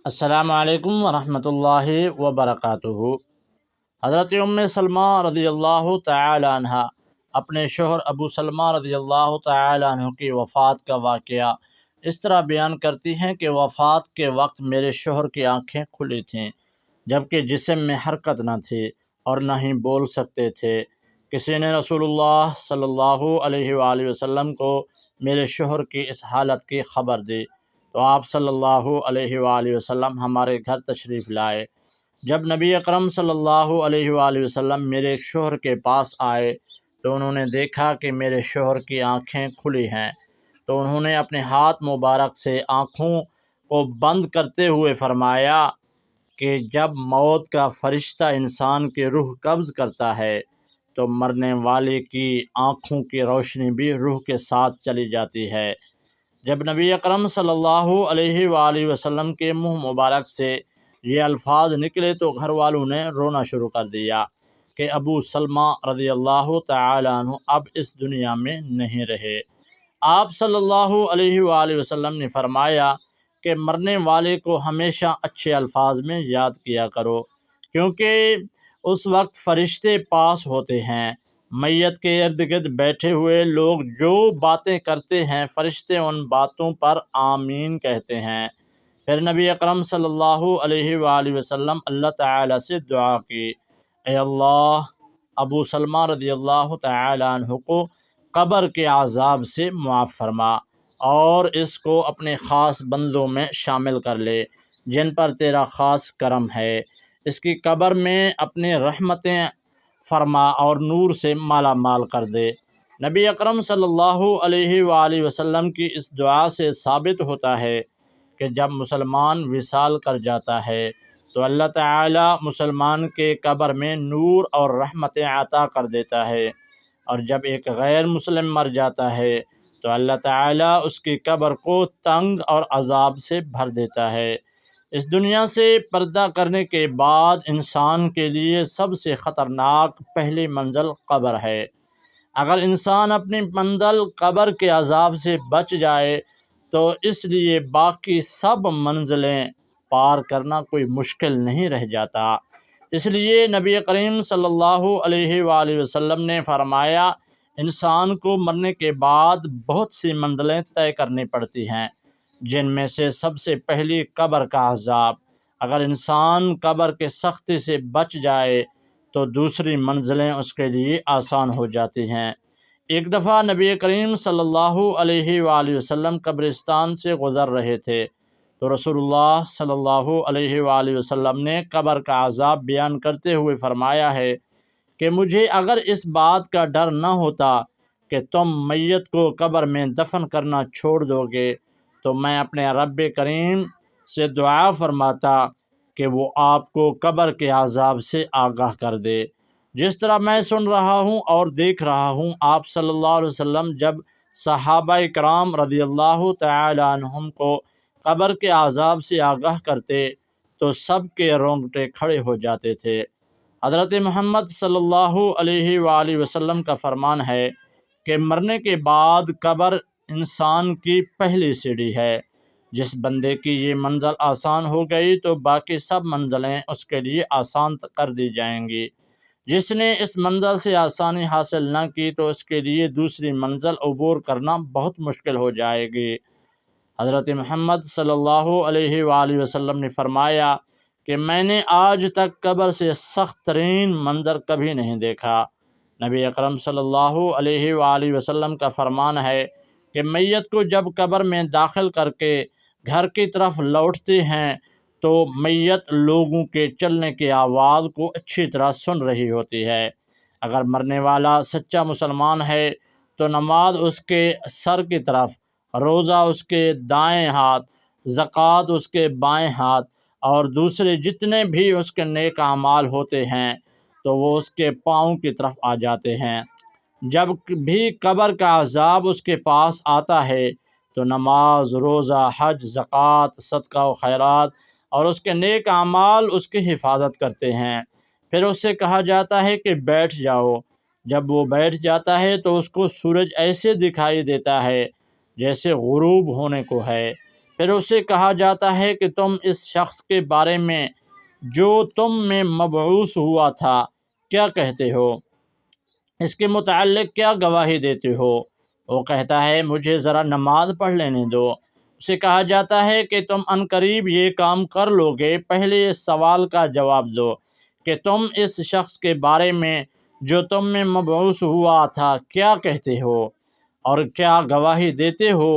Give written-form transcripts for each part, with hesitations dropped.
السلام علیکم ورحمۃ اللہ وبرکاتہ۔ حضرت سلمہ رضی اللہ تعالی عنہ اپنے شوہر ابو سلمہ رضی اللہ تعالی عنہ کی وفات کا واقعہ اس طرح بیان کرتی ہیں کہ وفات کے وقت میرے شوہر کی آنکھیں کھلی تھیں، جبکہ جسم میں حرکت نہ تھی اور نہ ہی بول سکتے تھے۔ کسی نے رسول اللہ صلی اللہ علیہ وآلہ وسلم کو میرے شوہر کی اس حالت کی خبر دی تو آپ صلی اللہ علیہ وآلہ وسلم ہمارے گھر تشریف لائے۔ جب نبی اکرم صلی اللہ علیہ وآلہ وسلم میرے شوہر کے پاس آئے تو انہوں نے دیکھا کہ میرے شوہر کی آنکھیں کھلی ہیں، تو انہوں نے اپنے ہاتھ مبارک سے آنکھوں کو بند کرتے ہوئے فرمایا کہ جب موت کا فرشتہ انسان کی روح قبض کرتا ہے تو مرنے والے کی آنکھوں کی روشنی بھی روح کے ساتھ چلی جاتی ہے۔ جب نبی اکرم صلی اللہ علیہ وآلہ وسلم کے منہ مبارک سے یہ الفاظ نکلے تو گھر والوں نے رونا شروع کر دیا کہ ابو سلمہ رضی اللہ تعالی عنہ اب اس دنیا میں نہیں رہے۔ آپ صلی اللہ علیہ وآلہ وسلم نے فرمایا کہ مرنے والے کو ہمیشہ اچھے الفاظ میں یاد کیا کرو، کیونکہ اس وقت فرشتے پاس ہوتے ہیں۔ میت کے ارد گرد بیٹھے ہوئے لوگ جو باتیں کرتے ہیں فرشتے ان باتوں پر آمین کہتے ہیں۔ پھر نبی اکرم صلی اللہ علیہ وآلہ وسلم اللہ تعالی سے دعا کی، اے اللہ، ابو سلمہ رضی اللہ تعالی عنہ کو قبر کے عذاب سے معاف فرما اور اس کو اپنے خاص بندوں میں شامل کر لے جن پر تیرا خاص کرم ہے۔ اس کی قبر میں اپنی رحمتیں فرما اور نور سے مالا مال کر دے۔ نبی اکرم صلی اللہ علیہ وآلہ وسلم کی اس دعا سے ثابت ہوتا ہے کہ جب مسلمان وصال کر جاتا ہے تو اللہ تعالی مسلمان کے قبر میں نور اور رحمتیں عطا کر دیتا ہے، اور جب ایک غیر مسلم مر جاتا ہے تو اللہ تعالی اس کی قبر کو تنگ اور عذاب سے بھر دیتا ہے۔ اس دنیا سے پردہ کرنے کے بعد انسان کے لیے سب سے خطرناک پہلی منزل قبر ہے۔ اگر انسان اپنی منزل قبر کے عذاب سے بچ جائے تو اس لیے باقی سب منزلیں پار کرنا کوئی مشکل نہیں رہ جاتا۔ اس لیے نبی کریم صلی اللہ علیہ وآلہ وسلم نے فرمایا، انسان کو مرنے کے بعد بہت سی منزلیں طے کرنی پڑتی ہیں، جن میں سے سب سے پہلی قبر کا عذاب۔ اگر انسان قبر کے سختی سے بچ جائے تو دوسری منزلیں اس کے لیے آسان ہو جاتی ہیں۔ ایک دفعہ نبی کریم صلی اللہ علیہ وآلہ وسلم قبرستان سے گزر رہے تھے تو رسول اللہ صلی اللہ علیہ وآلہ وسلم نے قبر کا عذاب بیان کرتے ہوئے فرمایا ہے کہ مجھے اگر اس بات کا ڈر نہ ہوتا کہ تم میت کو قبر میں دفن کرنا چھوڑ دو گے تو میں اپنے رب کریم سے دعا فرماتا کہ وہ آپ کو قبر کے عذاب سے آگاہ کر دے۔ جس طرح میں سن رہا ہوں اور دیکھ رہا ہوں، آپ صلی اللہ علیہ وسلم جب صحابہ کرام رضی اللہ تعالی عنہم کو قبر کے عذاب سے آگاہ کرتے تو سب کے رونگٹے کھڑے ہو جاتے تھے۔ حضرت محمد صلی اللہ علیہ وآلہ وسلم کا فرمان ہے کہ مرنے کے بعد قبر انسان کی پہلی سیڑھی ہے۔ جس بندے کی یہ منزل آسان ہو گئی تو باقی سب منزلیں اس کے لیے آسان کر دی جائیں گی۔ جس نے اس منزل سے آسانی حاصل نہ کی تو اس کے لیے دوسری منزل عبور کرنا بہت مشکل ہو جائے گی۔ حضرت محمد صلی اللہ علیہ وآلہ وسلم نے فرمایا کہ میں نے آج تک قبر سے سخت ترین منظر کبھی نہیں دیکھا۔ نبی اکرم صلی اللہ علیہ وآلہ وسلم کا فرمان ہے کہ میت کو جب قبر میں داخل کر کے گھر کی طرف لوٹتے ہیں تو میت لوگوں کے چلنے کی آواز کو اچھی طرح سن رہی ہوتی ہے۔ اگر مرنے والا سچا مسلمان ہے تو نماز اس کے سر کی طرف، روزہ اس کے دائیں ہاتھ، زکوٰۃ اس کے بائیں ہاتھ اور دوسرے جتنے بھی اس کے نیک اعمال ہوتے ہیں تو وہ اس کے پاؤں کی طرف آ جاتے ہیں۔ جب بھی قبر کا عذاب اس کے پاس آتا ہے تو نماز، روزہ، حج، زکوٰۃ، صدقہ و خیرات اور اس کے نیک اعمال اس کی حفاظت کرتے ہیں۔ پھر اس سے کہا جاتا ہے کہ بیٹھ جاؤ۔ جب وہ بیٹھ جاتا ہے تو اس کو سورج ایسے دکھائی دیتا ہے جیسے غروب ہونے کو ہے۔ پھر اسے کہا جاتا ہے کہ تم اس شخص کے بارے میں جو تم میں مبعوث ہوا تھا کیا کہتے ہو، اس کے متعلق کیا گواہی دیتے ہو؟ وہ کہتا ہے مجھے ذرا نماز پڑھ لینے دو۔ اسے کہا جاتا ہے کہ تم عنقریب یہ کام کر لو گے، پہلے اس سوال کا جواب دو کہ تم اس شخص کے بارے میں جو تم میں مبعوث ہوا تھا کیا کہتے ہو اور کیا گواہی دیتے ہو؟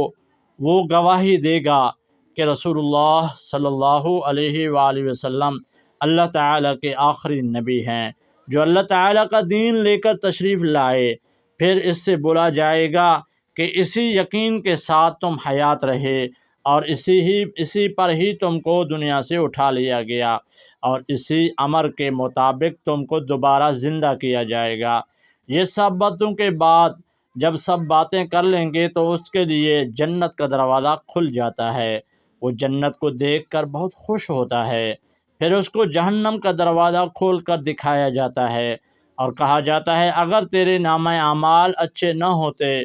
وہ گواہی دے گا کہ رسول اللہ صلی اللہ علیہ وآلہ وسلم اللہ تعالیٰ کے آخری نبی ہیں جو اللہ تعالیٰ کا دین لے کر تشریف لائے۔ پھر اس سے بولا جائے گا کہ اسی یقین کے ساتھ تم حیات رہے اور اسی پر ہی تم کو دنیا سے اٹھا لیا گیا اور اسی امر کے مطابق تم کو دوبارہ زندہ کیا جائے گا۔ یہ سب باتوں کے بعد جب سب باتیں کر لیں گے تو اس کے لیے جنت کا دروازہ کھل جاتا ہے، وہ جنت کو دیکھ کر بہت خوش ہوتا ہے۔ پھر اس کو جہنم کا دروازہ کھول کر دکھایا جاتا ہے اور کہا جاتا ہے اگر تیرے نامہ اعمال اچھے نہ ہوتے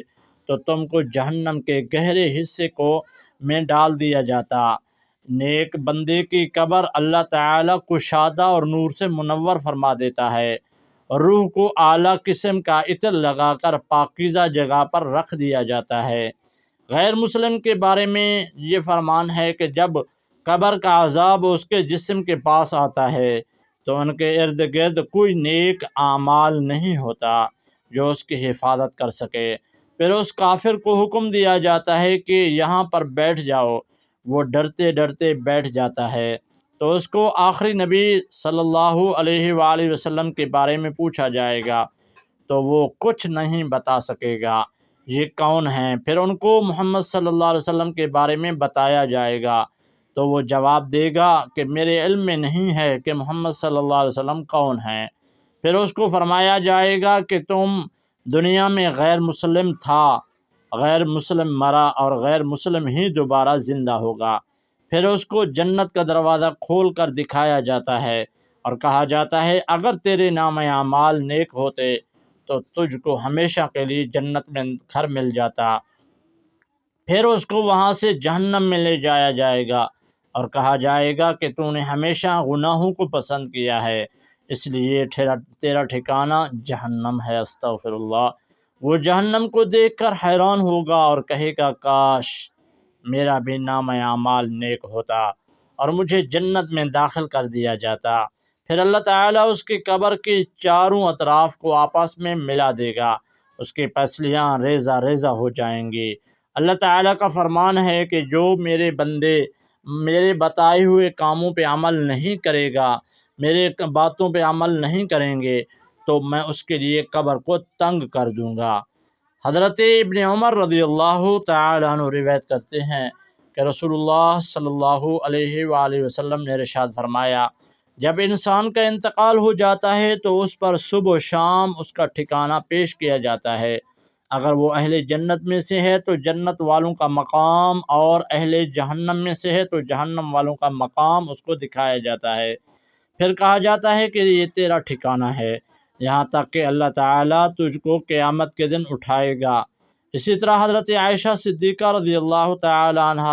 تو تم کو جہنم کے گہرے حصے میں ڈال دیا جاتا۔ نیک بندے کی قبر اللہ تعالیٰ کشادہ اور نور سے منور فرما دیتا ہے، روح کو اعلیٰ قسم کا عطر لگا کر پاکیزہ جگہ پر رکھ دیا جاتا ہے۔ غیر مسلم کے بارے میں یہ فرمان ہے کہ جب قبر کا عذاب اس کے جسم کے پاس آتا ہے تو ان کے ارد گرد کوئی نیک اعمال نہیں ہوتا جو اس کی حفاظت کر سکے۔ پھر اس کافر کو حکم دیا جاتا ہے کہ یہاں پر بیٹھ جاؤ، وہ ڈرتے ڈرتے بیٹھ جاتا ہے تو اس کو آخری نبی صلی اللہ علیہ وآلہ وسلم کے بارے میں پوچھا جائے گا تو وہ کچھ نہیں بتا سکے گا یہ کون ہیں۔ پھر ان کو محمد صلی اللہ علیہ وسلم کے بارے میں بتایا جائے گا تو وہ جواب دے گا کہ میرے علم میں نہیں ہے کہ محمد صلی اللہ علیہ وسلم کون ہیں۔ پھر اس کو فرمایا جائے گا کہ تم دنیا میں غیر مسلم تھا، غیر مسلم مرا اور غیر مسلم ہی دوبارہ زندہ ہوگا۔ پھر اس کو جنت کا دروازہ کھول کر دکھایا جاتا ہے اور کہا جاتا ہے اگر تیرے نام اعمال نیک ہوتے تو تجھ کو ہمیشہ کے لیے جنت میں گھر مل جاتا۔ پھر اس کو وہاں سے جہنم میں لے جایا جائے گا اور کہا جائے گا کہ تو نے ہمیشہ گناہوں کو پسند کیا ہے اس لیے تیرا ٹھکانہ جہنم ہے، استغفر اللہ۔ وہ جہنم کو دیکھ کر حیران ہوگا اور کہے گا کاش میرا بھی نام اعمال نیک ہوتا اور مجھے جنت میں داخل کر دیا جاتا۔ پھر اللہ تعالیٰ اس کی قبر کے چاروں اطراف کو آپس میں ملا دے گا، اس کی پسلیاں ریزہ ریزہ ہو جائیں گی۔ اللہ تعالیٰ کا فرمان ہے کہ جو میرے بندے میرے بتائے ہوئے کاموں پہ عمل نہیں کرے گا، میرے باتوں پہ عمل نہیں کریں گے تو میں اس کے لیے قبر کو تنگ کر دوں گا۔ حضرت ابن عمر رضی اللہ تعالیٰ عنہ روایت کرتے ہیں کہ رسول اللہ صلی اللہ علیہ وآلہ وسلم نے ارشاد فرمایا جب انسان کا انتقال ہو جاتا ہے تو اس پر صبح و شام اس کا ٹھکانہ پیش کیا جاتا ہے۔ اگر وہ اہل جنت میں سے ہے تو جنت والوں کا مقام اور اہل جہنم میں سے ہے تو جہنم والوں کا مقام اس کو دکھایا جاتا ہے۔ پھر کہا جاتا ہے کہ یہ تیرا ٹھکانہ ہے، یہاں تک کہ اللہ تعالیٰ تجھ کو قیامت کے دن اٹھائے گا۔ اسی طرح حضرت عائشہ صدیقہ رضی اللہ تعالی عنہ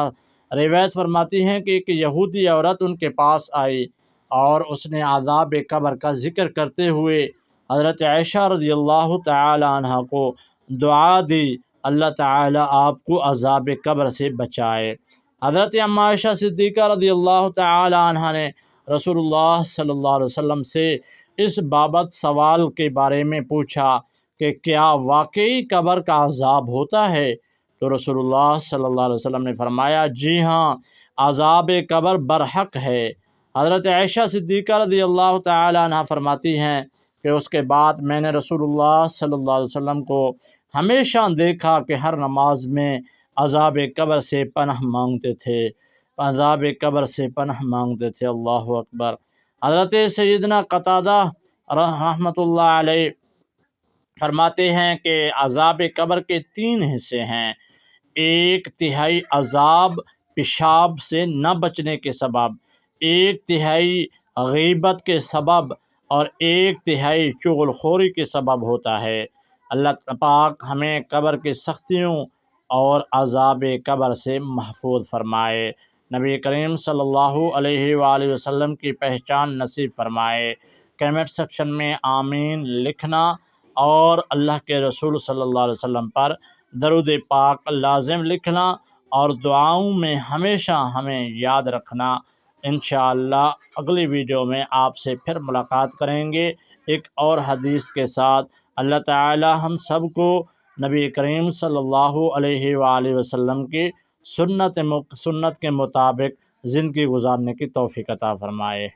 روایت فرماتی ہیں کہ ایک یہودی عورت ان کے پاس آئی اور اس نے عذاب قبر کا ذکر کرتے ہوئے حضرت عائشہ رضی اللہ تعالی عنہ کو دعا دی اللہ تعالیٰ آپ کو عذاب قبر سے بچائے۔ حضرت اماں عائشہ صدیقہ رضی اللہ تعالی عنہ نے رسول اللہ صلی اللہ علیہ وسلم سے اس بابت سوال کے بارے میں پوچھا کہ کیا واقعی قبر کا عذاب ہوتا ہے؟ تو رسول اللہ صلی اللہ علیہ وسلم نے فرمایا جی ہاں، عذاب قبر برحق ہے۔ حضرت عائشہ صدیقہ رضی اللہ تعالی عنہ فرماتی ہیں کہ اس کے بعد میں نے رسول اللہ صلی اللہ علیہ وسلم کو ہمیشہ دیکھا کہ ہر نماز میں عذاب قبر سے پناہ مانگتے تھے، عذاب قبر سے پناہ مانگتے تھے۔ اللہ اکبر۔ حضرت سیدنا قتادہ رحمۃ اللہ علیہ فرماتے ہیں کہ عذاب قبر کے 3 حصے ہیں، 1/3 عذاب پیشاب سے نہ بچنے کے سبب، 1/3 غیبت کے سبب اور 1/3 چغل خوری کے سبب ہوتا ہے۔ اللہ پاک ہمیں قبر کی سختیوں اور عذاب قبر سے محفوظ فرمائے۔ نبی کریم صلی اللہ علیہ وآلہ وسلم کی پہچان نصیب فرمائے۔ کمنٹ سیکشن میں آمین لکھنا اور اللہ کے رسول صلی اللہ علیہ وسلم پر درود پاک لازم لکھنا اور دعاؤں میں ہمیشہ ہمیں یاد رکھنا۔ انشاءاللہ اگلی ویڈیو میں آپ سے پھر ملاقات کریں گے ایک اور حدیث کے ساتھ۔ اللہ تعالی ہم سب کو نبی کریم صلی اللہ علیہ وآلہ وسلم کی سنت کے مطابق زندگی گزارنے کی توفیق عطا فرمائے۔